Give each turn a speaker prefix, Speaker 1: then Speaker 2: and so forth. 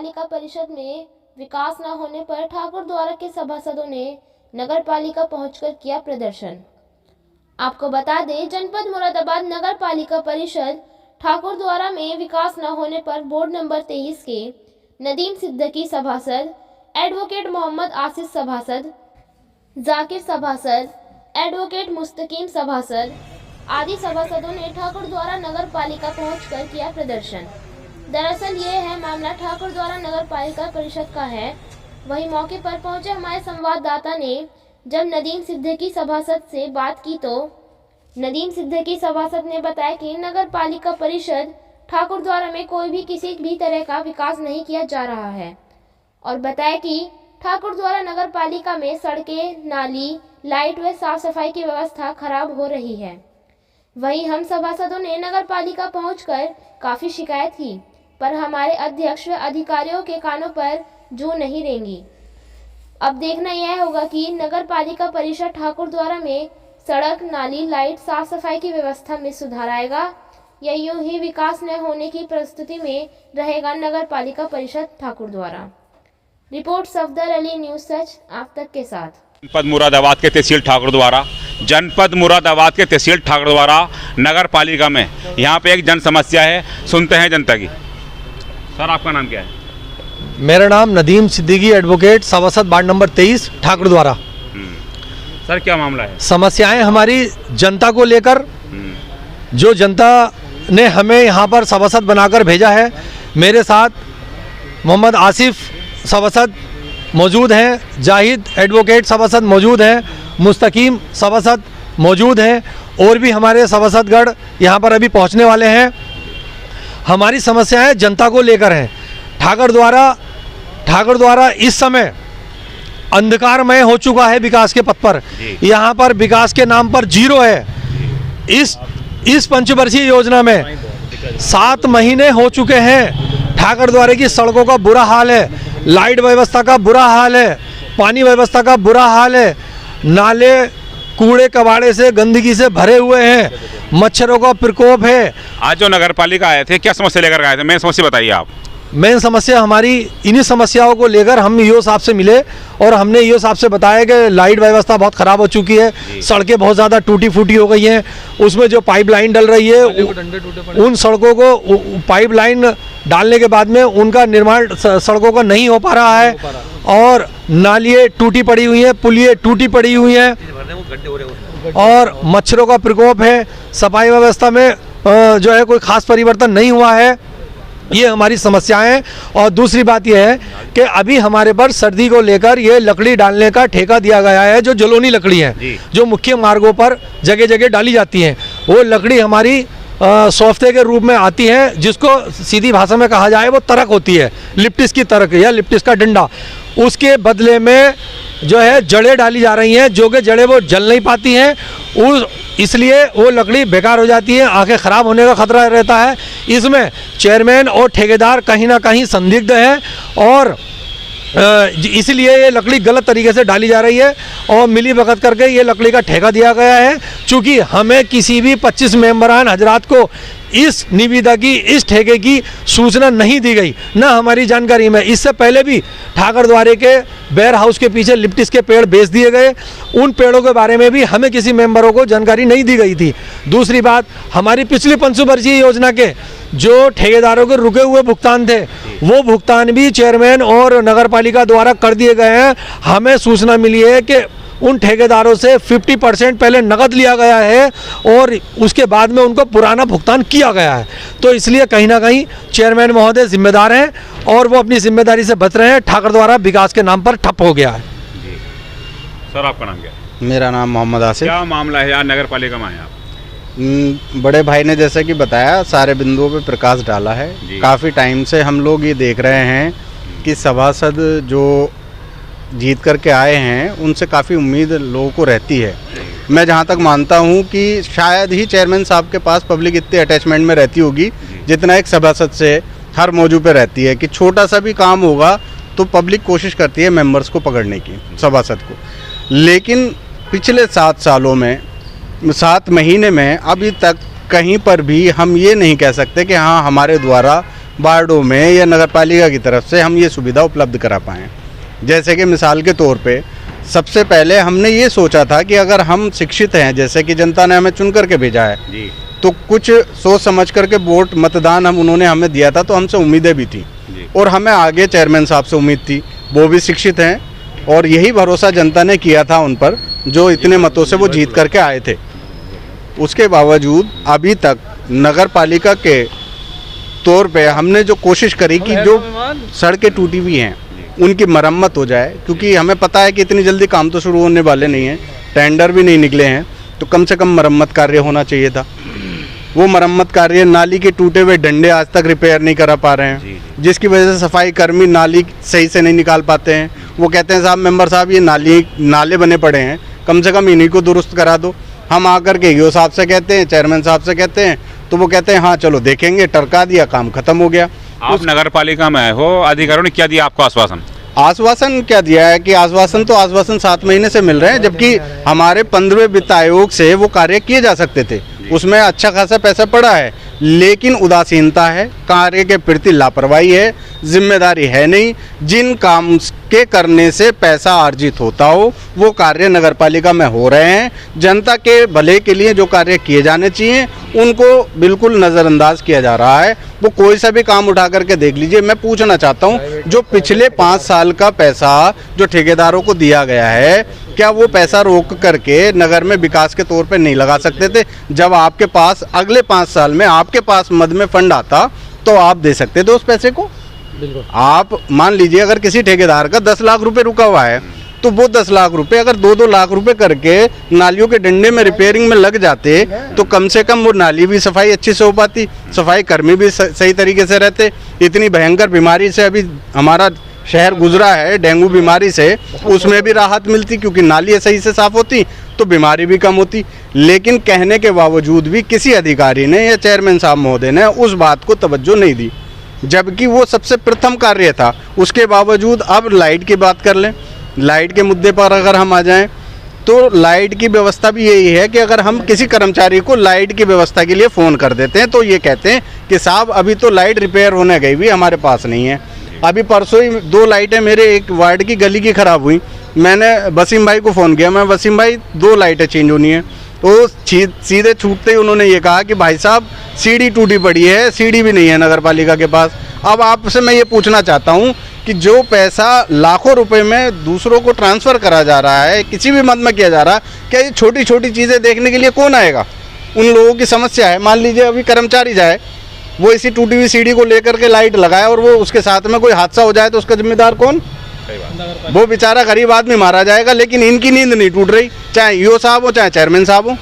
Speaker 1: पालिका परिषद में विकास न होने पर ठाकुर द्वारा के सभासदों ने नगर पालिका पहुंचकर किया प्रदर्शन। आपको बता दें, जनपद मुरादाबाद नगर पालिका परिषद ठाकुर द्वारा में विकास न होने पर वार्ड नंबर 23 के नदीम सिद्दीकी सभासद, एडवोकेट मोहम्मद आसिफ सभासद, जाकिर सभासद, एडवोकेट मुस्तकीम सभासद आदि सभासदों ने ठाकुर द्वारा नगर पालिका पहुंचकर किया प्रदर्शन। दरअसल ये है मामला ठाकुर द्वारा नगर पालिका परिषद का है। वहीं मौके पर पहुंचे हमारे संवाददाता ने जब नदीम सिद्दीकी सभासद से बात की तो नदीम सिद्दीकी सभासद ने बताया कि नगर पालिका परिषद ठाकुर द्वारा में कोई भी किसी भी तरह का विकास नहीं किया जा रहा है और बताया कि ठाकुर द्वारा नगर पालिका में सड़कें, नाली, लाइट व साफ सफाई की व्यवस्था खराब हो रही है। वहीं हम सभासदों ने नगर पालिका पहुंचकर काफी शिकायत की, पर हमारे अध्यक्ष व अधिकारियों के कानों पर जू नहीं रेंगी। अब देखना यह होगा कि नगर पालिका परिषद ठाकुर द्वारा में सड़क, नाली, लाइट, साफ सफाई की व्यवस्था में सुधार आएगा या यूं ही विकास न होने की परिस्थिति में रहेगा नगर पालिका परिषद ठाकुर द्वारा। रिपोर्ट सफदर अली, न्यूज़ सच आप तक के साथ।
Speaker 2: जनपद मुरादाबाद के तहसील ठाकुर द्वारा नगर पालिका में यहाँ पे एक जन समस्या है, सुनते हैं जनता की। सर, आपका नाम क्या है?
Speaker 3: मेरा नाम नदीम सिद्दीकी, एडवोकेट, सभासद, वार्ड नंबर 23 ठाकुर द्वारा।
Speaker 2: सर, क्या मामला है?
Speaker 3: समस्याएं हमारी जनता को लेकर, जो जनता ने हमें यहाँ पर सभासद बनाकर भेजा है। मेरे साथ मोहम्मद आसिफ सभासद मौजूद हैं, जाहिद एडवोकेट सभासद मौजूद हैं, मुस्तकीम सभासद मौजूद हैं और भी हमारे सभासदगण यहाँ पर अभी पहुँचने वाले हैं। हमारी समस्याएं जनता को लेकर हैं। ठाकुर द्वारा इस समय अंधकारमय हो चुका है विकास के पथ पर। यहाँ पर विकास के नाम पर जीरो है। इस पंचवर्षीय योजना में 7 महीने हो चुके हैं। ठाकुर द्वारा की सड़कों का बुरा हाल है, लाइट व्यवस्था का बुरा हाल है, पानी व्यवस्था का बुरा हाल है, नाले कूड़े कबाड़े से, गंदगी से भरे हुए हैं, मच्छरों का प्रकोप है।
Speaker 2: आज जो नगर पालिका आए थे, क्या समस्या लेकर आए थे? मेन समस्या बताइए आप।
Speaker 3: मेन समस्या हमारी इन्हीं समस्याओं को लेकर हम ईओ साहब से मिले और हमने ईओ साहब से बताया कि लाइट व्यवस्था बहुत ख़राब हो चुकी है, सड़कें बहुत ज़्यादा टूटी फूटी हो गई हैं, उसमें जो पाइपलाइन डल रही है उन सड़कों को पाइपलाइन डालने के बाद में उनका निर्माण सड़कों का नहीं हो पा रहा है और नालियाँ टूटी पड़ी हुई हैं, पुलियाँ टूटी पड़ी हुई हैं और मच्छरों का प्रकोप है। सफाई व्यवस्था में जो है कोई ख़ास परिवर्तन नहीं हुआ है। ये हमारी समस्याएं। और दूसरी बात यह है कि अभी हमारे पर सर्दी को लेकर ये लकड़ी डालने का ठेका दिया गया है, जो जलोनी लकड़ी है, जो मुख्य मार्गों पर जगह जगह डाली जाती हैं। वो लकड़ी हमारी सोफ्ते के रूप में आती है, जिसको सीधी भाषा में कहा जाए वो तरक होती है, लिप्टिस की तरक या लिप्टिस का डंडा। उसके बदले में जो है जड़ें डाली जा रही हैं, जो कि जड़ें वो जल नहीं पाती हैं, इसलिए वो लकड़ी बेकार हो जाती है, आंखें ख़राब होने का खतरा रहता है। इसमें चेयरमैन और ठेकेदार कहीं ना कहीं संदिग्ध हैं और इसलिए ये लकड़ी गलत तरीके से डाली जा रही है और मिली भगत करके ये लकड़ी का ठेका दिया गया है। चूँकि हमें किसी भी 25 मेंबरान हजरात को इस निविदा की, इस ठेके की सूचना नहीं दी गई, ना हमारी जानकारी में। इससे पहले भी ठाकुर द्वारे के वेयर हाउस के पीछे लिप्टिस के पेड़ बेच दिए गए, उन पेड़ों के बारे में भी हमें किसी मेंबरों को जानकारी नहीं दी गई थी। दूसरी बात, हमारी पिछली पंचवर्षीय योजना के जो ठेकेदारों के रुके हुए भुगतान थे, वो भुगतान भी चेयरमैन और नगर पालिका द्वारा कर दिए गए हैं। हमें सूचना मिली है कि उन ठेकेदारों से 50% पहले नकद लिया गया है और उसके बाद में उनको पुराना भुगतान किया गया है। तो इसलिए कहीं ना कहीं चेयरमैन महोदय जिम्मेदार हैं और वो अपनी जिम्मेदारी से बच रहे हैं। ठाकुर द्वारा विकास के नाम पर ठप हो गया है।
Speaker 2: सर, आपका नाम क्या है?
Speaker 4: मेरा नाम मोहम्मद आसिफ।
Speaker 2: क्या मामला है यार नगर पालिका में आप?
Speaker 4: बड़े भाई ने जैसे कि बताया, सारे बिंदुओं पे प्रकाश डाला है। काफ़ी टाइम से हम लोग ये देख रहे हैं कि सभासद जो जीत करके आए हैं उनसे काफ़ी उम्मीद लोगों को रहती है। मैं जहाँ तक मानता हूँ कि शायद ही चेयरमैन साहब के पास पब्लिक इतने अटैचमेंट में रहती होगी जितना एक सभासद से हर मौजू पे रहती है कि छोटा सा भी काम होगा तो पब्लिक कोशिश करती है मेंबर्स को पकड़ने की, सभासद को। लेकिन पिछले 7 सालों में, 7 महीने में अभी तक कहीं पर भी हम ये नहीं कह सकते कि हाँ हमारे द्वारा वार्डों में या नगर पालिका की तरफ से हम ये सुविधा उपलब्ध करा पाएँ। जैसे कि मिसाल के तौर पे सबसे पहले हमने ये सोचा था कि अगर हम शिक्षित हैं, जैसे कि जनता ने हमें चुन करके भेजा है
Speaker 2: जी।
Speaker 4: तो कुछ सोच समझ करके वोट मतदान उन्होंने हमें दिया था, तो हमसे उम्मीदें भी थी और हमें आगे चेयरमैन साहब से उम्मीद थी, वो भी शिक्षित हैं और यही भरोसा जनता ने किया था उन पर, जो इतने मतों से वो जीत करके आए थे। उसके बावजूद अभी तक नगर पालिका के तौर पे हमने जो कोशिश करी कि जो सड़कें टूटी हुई हैं उनकी मरम्मत हो जाए, क्योंकि हमें पता है कि इतनी जल्दी काम तो शुरू होने वाले नहीं हैं, टेंडर भी नहीं निकले हैं, तो कम से कम मरम्मत कार्य होना चाहिए था। वो मरम्मत कार्य, नाली के टूटे हुए डंडे आज तक रिपेयर नहीं करा पा रहे हैं, जिसकी वजह से सफाई कर्मी नाली सही से नहीं निकाल पाते हैं। वो कहते हैं साहब मेंबर साहब ये नाले बने पड़े हैं, कम से कम इन्हीं को दुरुस्त करा दो। हम आकर के ईओ साहब से कहते हैं, चेयरमैन साहब से कहते हैं, तो वो कहते हैं हाँ चलो देखेंगे, टरका दिया, काम खत्म हो गया।
Speaker 2: आप नगर पालिका में हो, अधिकारियों ने क्या दिया आपको आश्वासन?
Speaker 4: आश्वासन क्या दिया है कि आश्वासन 7 महीने से मिल रहे हैं, जबकि हमारे 15वें वित्त आयोग से वो कार्य किए जा सकते थे, उसमें अच्छा खासा पैसा पड़ा है, लेकिन उदासीनता है, कार्य के प्रति लापरवाही है, जिम्मेदारी है नहीं। जिन काम के करने से पैसा अर्जित होता हो वो कार्य नगर पालिका में हो रहे हैं। जनता के भले के लिए जो कार्य किए जाने चाहिए उनको बिल्कुल नज़रअंदाज किया जा रहा है। वो कोई सा भी काम उठा करके देख लीजिए। मैं पूछना चाहता हूँ, जो पिछले 5 साल का पैसा जो ठेकेदारों को दिया गया है, क्या वो पैसा रोक करके नगर में विकास के तौर पे नहीं लगा सकते थे? जब आपके पास अगले 5 साल में आपके पास मद में फंड आता तो आप दे सकते थे उस पैसे को। आप मान लीजिए अगर किसी ठेकेदार का 10 लाख रुपए रुका हुआ है, तो वो 10 लाख रुपए अगर 2-2 लाख रुपए करके नालियों के डंडे में रिपेयरिंग में लग जाते तो कम से कम वो नाली भी सफाई अच्छी से हो पाती, सफाई कर्मी भी सही तरीके से रहते। इतनी भयंकर बीमारी से अभी हमारा शहर गुजरा है, डेंगू बीमारी से, उसमें भी राहत मिलती, क्योंकि नाली सही से साफ होती तो बीमारी भी कम होती। लेकिन कहने के बावजूद भी किसी अधिकारी ने या चेयरमैन साहब महोदय ने उस बात को तवज्जो नहीं दी, जबकि वो सबसे प्रथम कार्य था। उसके बावजूद अब लाइट की बात कर लें, लाइट के मुद्दे पर अगर हम आ जाएं तो लाइट की व्यवस्था भी यही है कि अगर हम किसी कर्मचारी को लाइट की व्यवस्था के लिए फ़ोन कर देते हैं तो ये कहते हैं कि साहब अभी तो लाइट रिपेयर होने गई हुई, हमारे पास नहीं है। अभी परसों ही 2 लाइटें मेरे एक वार्ड की गली की ख़राब हुई, मैंने वसीम भाई को फ़ोन किया, मैं वसीम भाई 2 लाइटें चेंज होनी है, तो सीधे छूटते ही उन्होंने ये कहा कि भाई साहब सीढ़ी टूटी पड़ी है, सीढ़ी भी नहीं है नगर पालिका के पास। अब आपसे मैं ये पूछना चाहता हूँ कि जो पैसा लाखों रुपए में दूसरों को ट्रांसफ़र करा जा रहा है, किसी भी मद में किया जा रहा है, क्या ये छोटी छोटी चीज़ें देखने के लिए कौन आएगा? उन लोगों की समस्या है। मान लीजिए अभी कर्मचारी जाए, वो इसी टूटी हुई सीढ़ी को लेकर के लाइट लगाए और वो उसके साथ में कोई हादसा हो जाए तो उसका जिम्मेदार कौन? वो बेचारा गरीब आदमी मारा जाएगा। लेकिन इनकी नींद नहीं टूट रही, चाहे ईओ साहब हो चाहे चेयरमैन साहब हो।